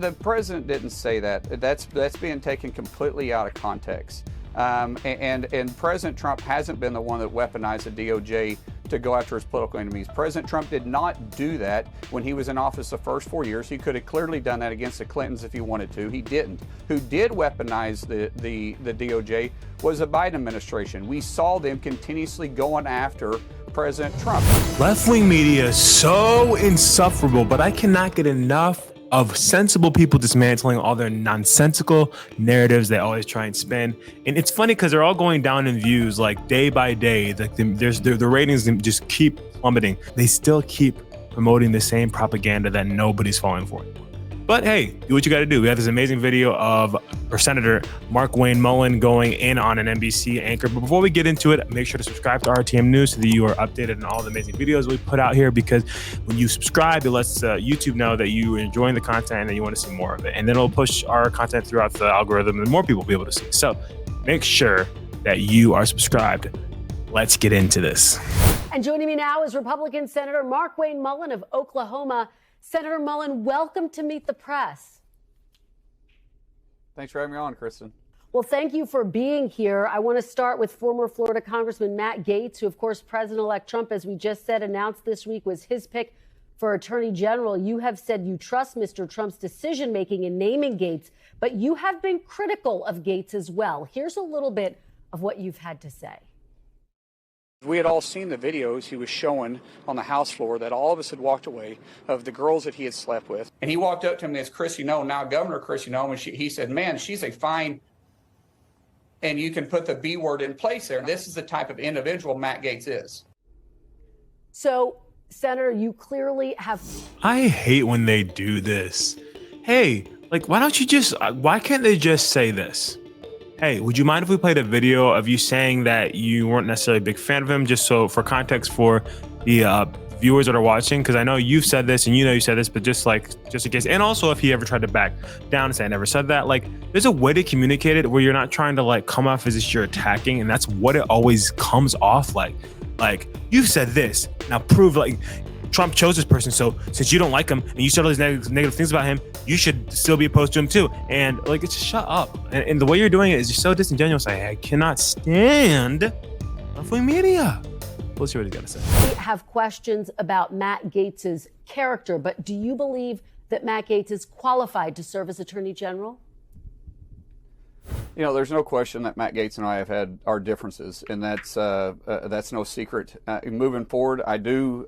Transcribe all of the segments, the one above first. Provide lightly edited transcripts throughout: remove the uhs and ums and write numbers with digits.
the president didn't say that. That's being taken completely out of context. And President Trump hasn't been the one that weaponized the DOJ to go after his political enemies. President Trump did not do that when he was in office the first 4 years. He could have clearly done that against the Clintons if he wanted to. He didn't. Who did weaponize the DOJ was the Biden administration. We saw them continuously going after President Trump. Left-wing media is so insufferable, but I cannot get enough of sensible people dismantling all their nonsensical narratives they always try and spin. And it's funny because they're all going down in views like day by day. Like the ratings just keep plummeting. They still keep promoting the same propaganda that nobody's falling for. But hey, do what you got to do. We have this amazing video of Senator Markwayne Mullin going in on an NBC anchor. But before we get into it, make sure to subscribe to RTM News so that you are updated on all the amazing videos we put out here, because when you subscribe, it lets YouTube know that you are enjoying the content and that you want to see more of it. And then it'll push our content throughout the algorithm and more people will be able to see. So make sure that you are subscribed. Let's get into this. And joining me now is Republican Senator Markwayne Mullin of Oklahoma. Senator Mullin, welcome to Meet the Press. Thanks for having me on, Kristen. Well, thank you for being here. I want to start with former Florida Congressman Matt Gaetz, who, of course, President-elect Trump, as we just said, announced this week was his pick for Attorney General. You have said you trust Mr. Trump's decision-making in naming Gaetz, but you have been critical of Gaetz as well. Here's a little bit of what you've had to say. We had all seen the videos he was showing on the House floor that all of us had walked away of the girls that he had slept with. And he walked up to me as Chrissy Noem, now Governor Chrissy Noem, and he said, man, she's a fine, and you can put the B word in place there. This is the type of individual Matt Gaetz is. So, Senator, you clearly have... I hate when they do this. Hey, like, why can't they just say this? Hey, would you mind if we played a video of you saying that you weren't necessarily a big fan of him, just so for context for the viewers that are watching? Because I know you've said this and you know you said this, but just in case. And also if he ever tried to back down and say I never said that, like there's a way to communicate it where you're not trying to like come off as if you're attacking, and that's what it always comes off like. Like, you've said this, now prove like Trump chose this person, so since you don't like him and you said all these negative things about him, you should still be opposed to him too. And like, it's just shut up. And the way you're doing it is just so disingenuous. I cannot stand left-wing media. Let's hear what he's got to say. We have questions about Matt Gaetz's character, but do you believe that Matt Gaetz is qualified to serve as Attorney General? You know, there's no question that Matt Gaetz and I have had our differences, and that's no secret. Moving forward, I do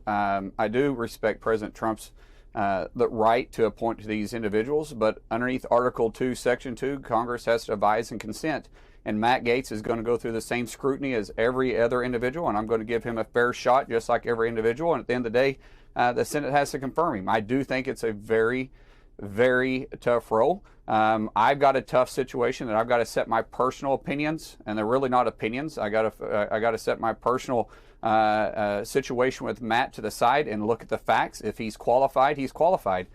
respect President Trump's the right to appoint to these individuals, but underneath Article 2, Section 2, Congress has to advise and consent. And Matt Gaetz is going to go through the same scrutiny as every other individual, and I'm going to give him a fair shot just like every individual. And at the end of the day, the Senate has to confirm him. I do think it's a very, very tough role. I've got a tough situation that I've got to set my personal opinions, and they're really not opinions. I got to set my personal situation with Matt to the side and look at the facts. If he's qualified, he's qualified.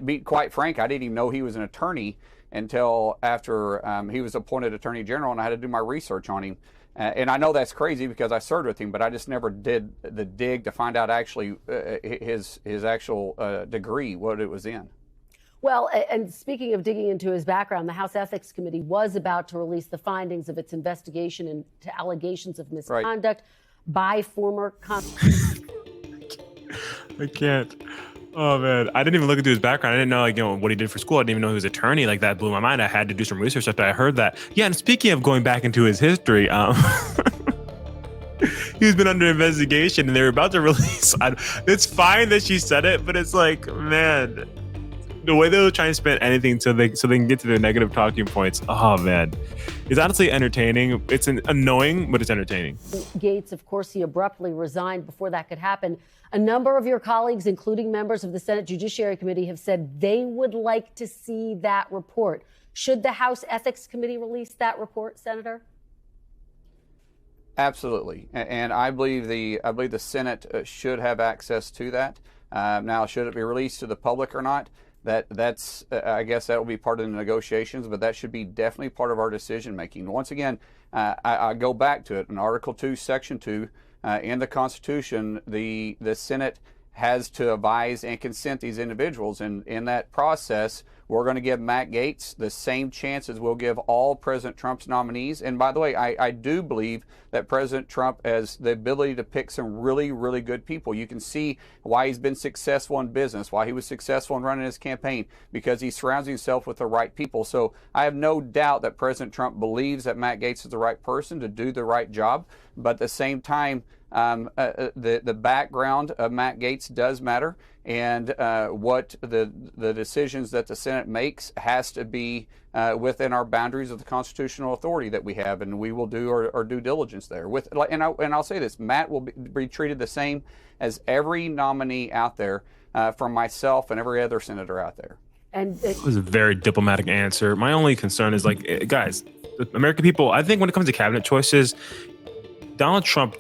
Be quite frank, I didn't even know he was an attorney until after he was appointed Attorney General, and I had to do my research on him. And I know that's crazy because I served with him, but I just never did the dig to find out actually his actual degree, what it was in. Well, and speaking of digging into his background, the House Ethics Committee was about to release the findings of its investigation into allegations of misconduct by former... I can't. Oh, man. I didn't even look into his background. I didn't know, like, you know, what he did for school. I didn't even know he was an attorney. Like, that blew my mind. I had to do some research after I heard that. Yeah, and speaking of going back into his history, he's been under investigation, and they were about to release... It's fine that she said it, but it's like, man... The way they'll try and spin anything so they can get to their negative talking points. Oh, man. It's honestly entertaining. It's annoying, but it's entertaining. Gaetz, of course, he abruptly resigned before that could happen. A number of your colleagues, including members of the Senate Judiciary Committee, have said they would like to see that report. Should the House Ethics Committee release that report, Senator? Absolutely. And I believe the Senate should have access to that. Now, should it be released to the public or not? That's I guess that will be part of the negotiations, but that should be definitely part of our decision making. Once again, I go back to it in Article 2, Section 2 in the Constitution. The Senate has to advise and consent these individuals. And in that process, we're going to give Matt Gaetz the same chances we'll give all President Trump's nominees. And by the way, I do believe that President Trump has the ability to pick some really, really good people. You can see why he's been successful in business, why he was successful in running his campaign, because he surrounds himself with the right people. So I have no doubt that President Trump believes that Matt Gaetz is the right person to do the right job. But at the same time, the background of Matt Gaetz does matter, and what the decisions that the Senate makes has to be within our boundaries of the constitutional authority that we have, and we will do our due diligence there. And I'll say this: Matt will be treated the same as every nominee out there, from myself and every other senator out there. And it was a very diplomatic answer. My only concern is, like, guys, the American people, I think when it comes to cabinet choices, Donald Trump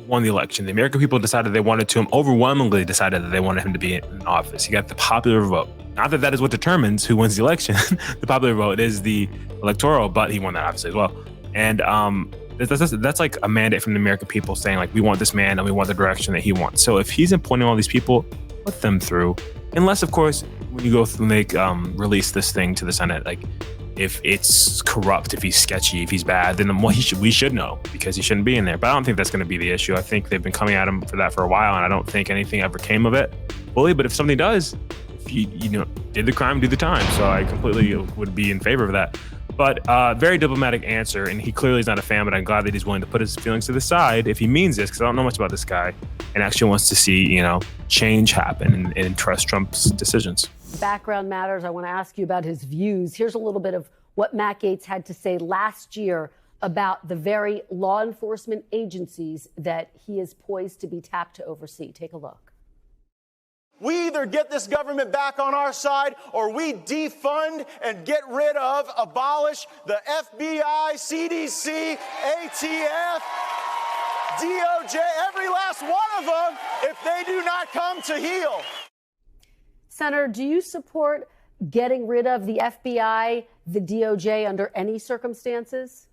won the election. The American people decided they wanted to him, overwhelmingly decided that they wanted him to be in office. He got the popular vote. Not that that is what determines who wins the election. The popular vote is the electoral, but he won that obviously as well. And that's like a mandate from the American people saying, like, we want this man and we want the direction that he wants. So if he's appointing all these people, put them through. Unless, of course, when you go through, release this thing to the Senate, like, if it's corrupt, if he's sketchy, if he's bad, then we should know, because he shouldn't be in there. But I don't think that's going to be the issue. I think they've been coming at him for that for a while, and I don't think anything ever came of it fully. But if something does, if you did the crime, do the time. So I completely would be in favor of that. But very diplomatic answer, and he clearly is not a fan, but I'm glad that he's willing to put his feelings to the side if he means this, because I don't know much about this guy, and actually wants to see, change happen and trust Trump's decisions. Background matters. I want to ask you about his views. Here's a little bit of what Matt Gaetz had to say last year about the very law enforcement agencies that he is poised to be tapped to oversee. Take a look. We either get this government back on our side, or we defund and get rid of, abolish the FBI, CDC, ATF, DOJ, every last one of them, if they do not come to heel. Senator, do you support getting rid of the FBI, the DOJ under any circumstances?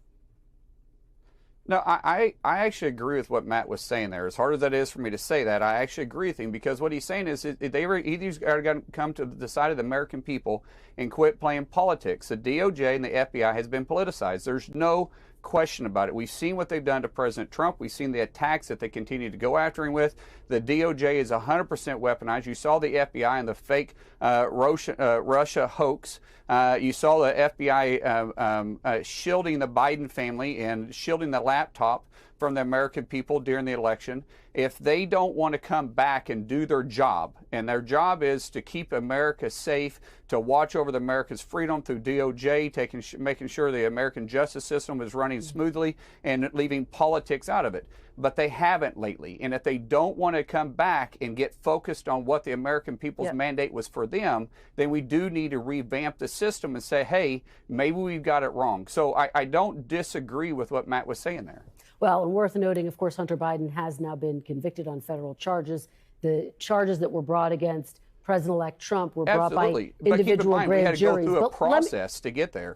No, I actually agree with what Matt was saying there. As hard as that is for me to say that, I actually agree with him, because what he's saying is he's got to come to the side of the American people and quit playing politics. The DOJ and the FBI has been politicized. There's no question about it. We've seen what they've done to President Trump. We've seen the attacks that they continue to go after him with. The DOJ is 100% weaponized. You saw the FBI and the fake Russia hoax. You saw the FBI shielding the Biden family and shielding the laptop from the American people during the election. If they don't want to come back and do their job, and their job is to keep America safe, to watch over the America's freedom through DOJ, making sure the American justice system is running smoothly and leaving politics out of it. But they haven't lately. And if they don't want to come back and get focused on what the American people's mandate was for them, then we do need to revamp the system and say, hey, maybe we've got it wrong. So I don't disagree with what Matt was saying there. Well, and worth noting, of course, Hunter Biden has now been convicted on federal charges. The charges that were brought against President-elect Trump were brought by individual grand juries. We had to go through a process to get there.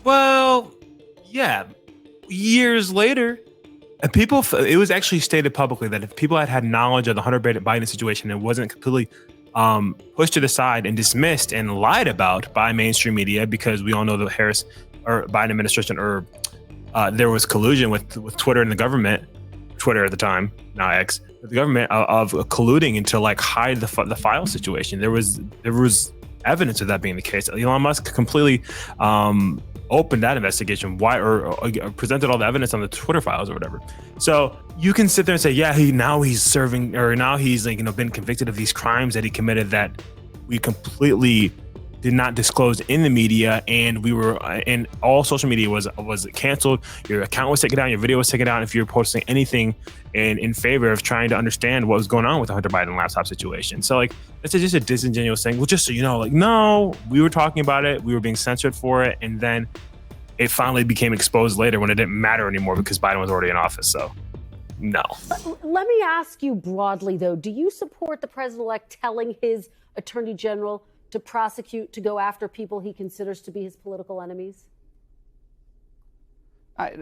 Well, yeah, years later, it was actually stated publicly that if people had knowledge of the Hunter Biden situation and wasn't completely pushed to the side and dismissed and lied about by mainstream media, because we all know the Harris or Biden administration there was collusion with Twitter and the government, Twitter at the time, now X, the government of colluding and to hide the file situation. There was evidence of that being the case. Elon Musk completely opened that investigation, or presented all the evidence on the Twitter files or whatever. So you can sit there and say, yeah, he's serving, or now he's been convicted of these crimes that he committed that we completely did not disclose in the media, and and all social media was canceled. Your account was taken down, your video was taken down if you were posting anything in favor of trying to understand what was going on with the Hunter Biden laptop situation. So it's just a disingenuous thing. Well, just so you know, no, we were talking about it, we were being censored for it, and then it finally became exposed later when it didn't matter anymore because Biden was already in office. So no. Let me ask you broadly, though, do you support the president-elect telling his attorney general to prosecute, to go after people he considers to be his political enemies?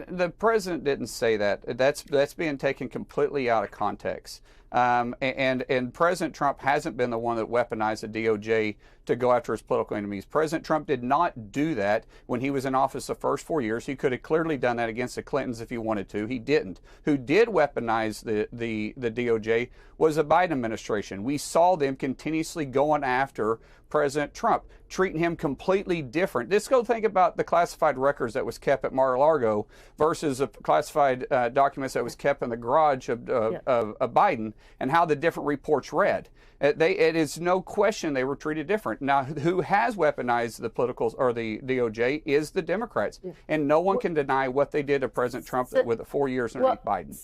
The president didn't say that. That's being taken completely out of context. And President Trump hasn't been the one that weaponized the DOJ to go after his political enemies. President Trump did not do that when he was in office the first 4 years. He could have clearly done that against the Clintons if he wanted to. He didn't. Who did weaponize the DOJ was the Biden administration. We saw them continuously going after President Trump, treating him completely different. Let's go think about the classified records that was kept at Mar-a-Lago versus the classified documents that was kept in the garage of Biden, and how the different reports read. It is no question they were treated different. Now, who has weaponized the politicals or the DOJ is the Democrats, and no one can deny what they did to President Trump with 4 years underneath Biden.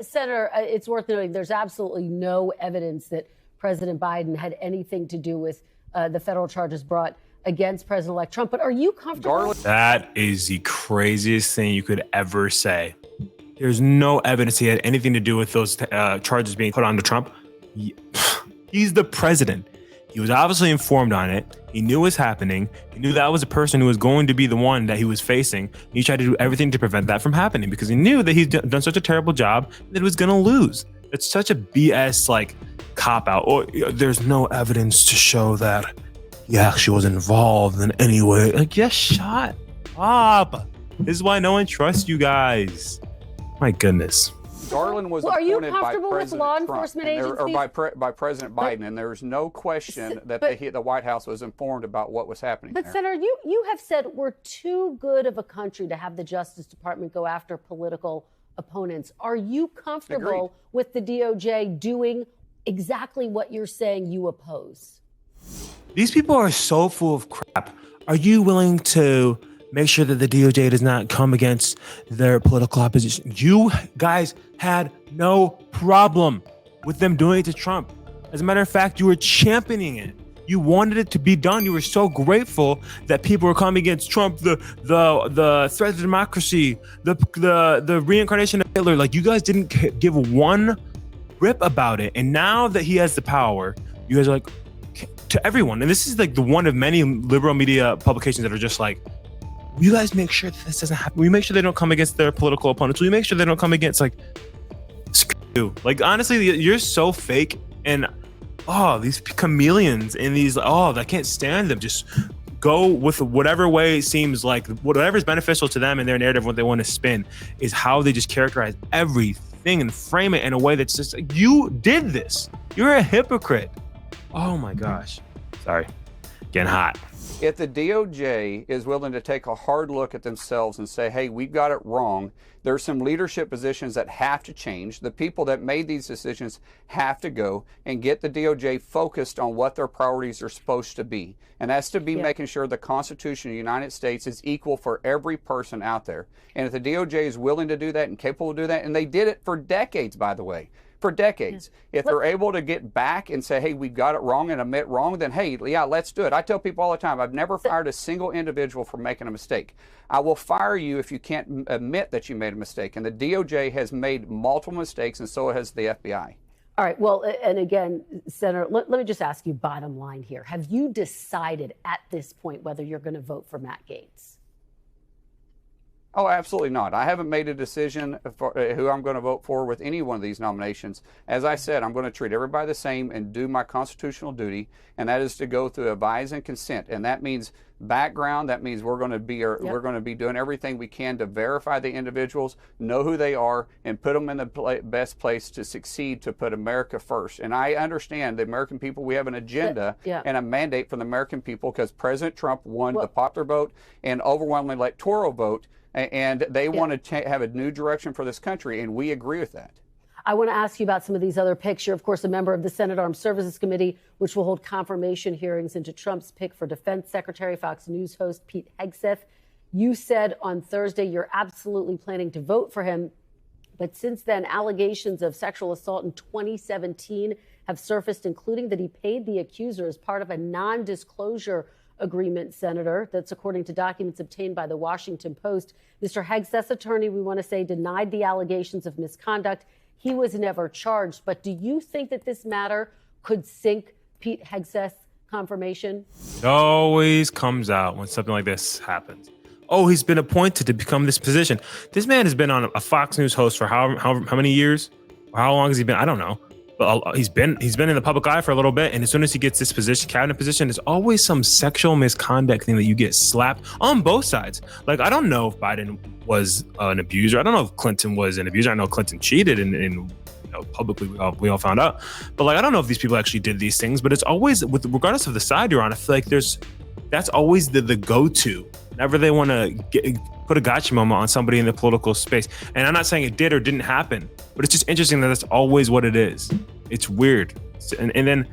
Senator, it's worth noting there's absolutely no evidence that President Biden had anything to do with the federal charges brought against President-elect Trump. But are you comfortable? That is the craziest thing you could ever say. There's no evidence he had anything to do with those charges being put onto Trump. He's the president. He was obviously informed on it. He knew it was happening. He knew that was a person who was going to be the one that he was facing. He tried to do everything to prevent that from happening because he knew that he'd done such a terrible job that he was going to lose. It's such a BS cop out. Or there's no evidence to show that he actually was involved in any way. Yes, shut up. This is why no one trusts you guys. My goodness. Garland was are you appointed by comfortable with President law Trump, enforcement and agencies? or by President Biden, and there's no question that the White House was informed about what was happening But there. Senator, you have said we're too good of a country to have the Justice Department go after political opponents. Are you comfortable with the DOJ doing exactly what you're saying you oppose? These people are so full of crap. Are you willing to make sure that the DOJ does not come against their political opposition? You guys had no problem with them doing it to Trump. As a matter of fact, you were championing it. You wanted it to be done. You were so grateful that people were coming against Trump, the threat to democracy, the reincarnation of Hitler. You guys didn't give one rip about it. And now that he has the power, you guys are to everyone. And this is the one of many liberal media publications that are just you guys make sure that this doesn't happen. We make sure they don't come against their political opponents. We make sure they don't come against screw you. Honestly, you're so fake. And these chameleons and these I can't stand them. Just go with whatever way it seems whatever's beneficial to them and their narrative, what they want to spin is how they just characterize everything and frame it in a way that's just you did this. You're a hypocrite. Oh my gosh. Sorry. Getting hot. If the DOJ is willing to take a hard look at themselves and say, hey, we've got it wrong, there's some leadership positions that have to change. The people that made these decisions have to go and get the DOJ focused on what their priorities are supposed to be. And that's to be making sure the Constitution of the United States is equal for every person out there. And if the DOJ is willing to do that and capable of doing that, and they did it for decades, by the way, for decades. If they're able to get back and say, hey, we've got it wrong and admit wrong, then hey, yeah, let's do it. I tell people all the time, I've never fired a single individual for making a mistake. I will fire you if you can't admit that you made a mistake. And the DOJ has made multiple mistakes, and so has the FBI. All right. Well, and again, Senator, let me just ask you bottom line here. Have you decided at this point whether you're going to vote for Matt Gaetz? Oh, absolutely not. I haven't made a decision for who I'm going to vote for with any one of these nominations. As I said, I'm going to treat everybody the same and do my constitutional duty, and that is to go through advise and consent. And that means background. That means we're going to be doing everything we can to verify the individuals, know who they are, and put them in the best place to succeed, to put America first. And I understand the American people, we have an agenda and a mandate from the American people because President Trump won the popular vote and overwhelming electoral vote. And they want to have a new direction for this country, and we agree with that. I want to ask you about some of these other picks. You're, of course, a member of the Senate Armed Services Committee, which will hold confirmation hearings into Trump's pick for Defense Secretary. Fox News host Pete Hegseth. You said on Thursday you're absolutely planning to vote for him. But since then, allegations of sexual assault in 2017 have surfaced, including that he paid the accuser as part of a non-disclosure agreement, Senator. That's according to documents obtained by the Washington Post. Mr. Hegseth's attorney, we want to say, denied the allegations of misconduct. He was never charged. But do you think that this matter could sink Pete Hegseth's confirmation? It always comes out when something like this happens. Oh, he's been appointed to become this position. This man has been on a Fox News host for how many years? How long has he been? I don't know. But he's been in the public eye for a little bit, and as soon as he gets this position, cabinet position, there's always some sexual misconduct thing that you get slapped on both sides. Like, I don't know if Biden was an abuser. I don't know if Clinton was an abuser. I know Clinton cheated, and publicly we all found out. But like, I don't know if these people actually did these things. But it's always, regardless of the side you're on, I feel like that's always the go-to whenever they want to put a gotcha moment on somebody in the political space. And I'm not saying it did or didn't happen, but it's just interesting that that's always what it is. It's weird. And then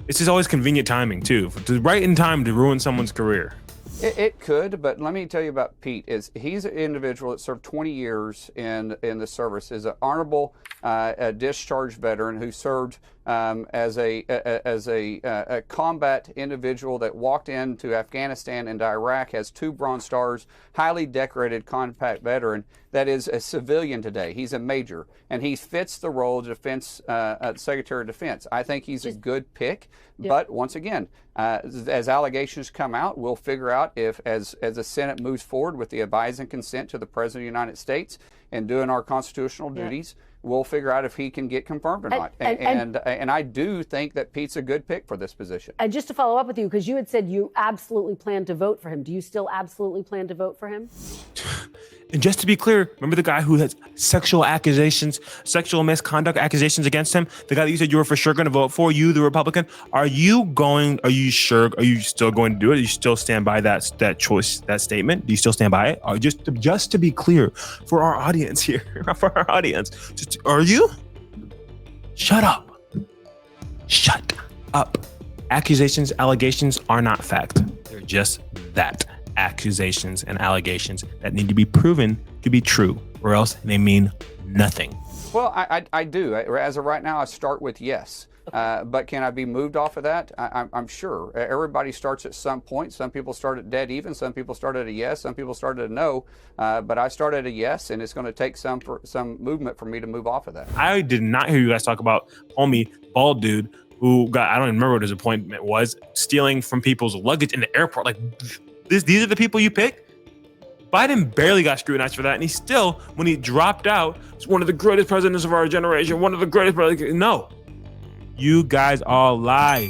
it's just always convenient timing too, right in time to ruin someone's career. It could, but let me tell you about Pete. He's an individual that served 20 years in the service, is an honorable discharged veteran who served as a combat individual that walked into Afghanistan and Iraq, has 2 Bronze Stars, highly decorated combat veteran that is a civilian today. He's a major, and he fits the role of Secretary of Defense. I think he's a good pick, but once again, as allegations come out, we'll figure out if, as the Senate moves forward with the advise and consent to the President of the United States and doing our constitutional duties, we'll figure out if he can get confirmed or not. And I do think that Pete's a good pick for this position. And just to follow up with you, because you had said you absolutely plan to vote for him. Do you still absolutely plan to vote for him? And just to be clear, remember the guy who has sexual misconduct accusations against him? The guy that you said you were for sure going to vote for, you, the Republican? Are you sure? Are you still going to do it? Do you still stand by that choice, that statement? Do you still stand by it? Or just to be clear for our audience here, are you? Shut up. Shut up. Accusations, allegations are not fact. They're just that. Accusations and allegations that need to be proven to be true, or else they mean nothing. Well, I do. As of right now, I start with yes. But can I be moved off of that? I'm sure. Everybody starts at some point. Some people start at dead even. Some people start at a yes. Some people start at a no. But I started at a yes, and it's going to take some movement for me to move off of that. I did not hear you guys talk about homie, bald dude, who I don't even remember what his appointment was, stealing from people's luggage in the airport. Like, these are the people you pick? Biden barely got scrutinized for that, and he still, when he dropped out, was one of the greatest presidents of our generation, one of the greatest presidents. No. You guys all lie.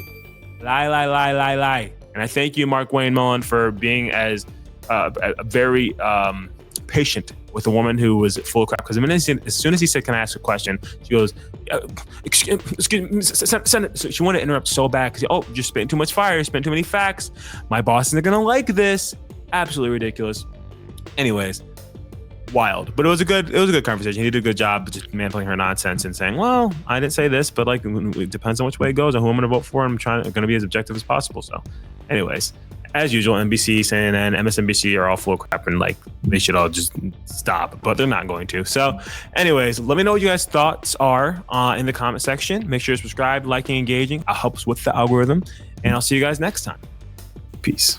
Lie. And I thank you, Markwayne Mullin, for being as very patient with a woman who was full of crap. Because as soon as he said, "Can I ask a question?" she goes, "Excuse me, Senate." So she wanted to interrupt so bad because, you're spitting too much fire, spitting too many facts. My boss isn't gonna like this. Absolutely ridiculous. Anyways, wild. But it was a good conversation. He did a good job just mantling her nonsense and saying, "Well, I didn't say this, but like it depends on which way it goes and who I'm gonna vote for. I'm going to be as objective as possible." So, anyways. As usual, NBC, CNN, MSNBC are all full of crap, and like they should all just stop, but they're not going to. So anyways, let me know what you guys' thoughts are in the comment section. Make sure to subscribe, liking, engaging. It helps with the algorithm, and I'll see you guys next time. Peace.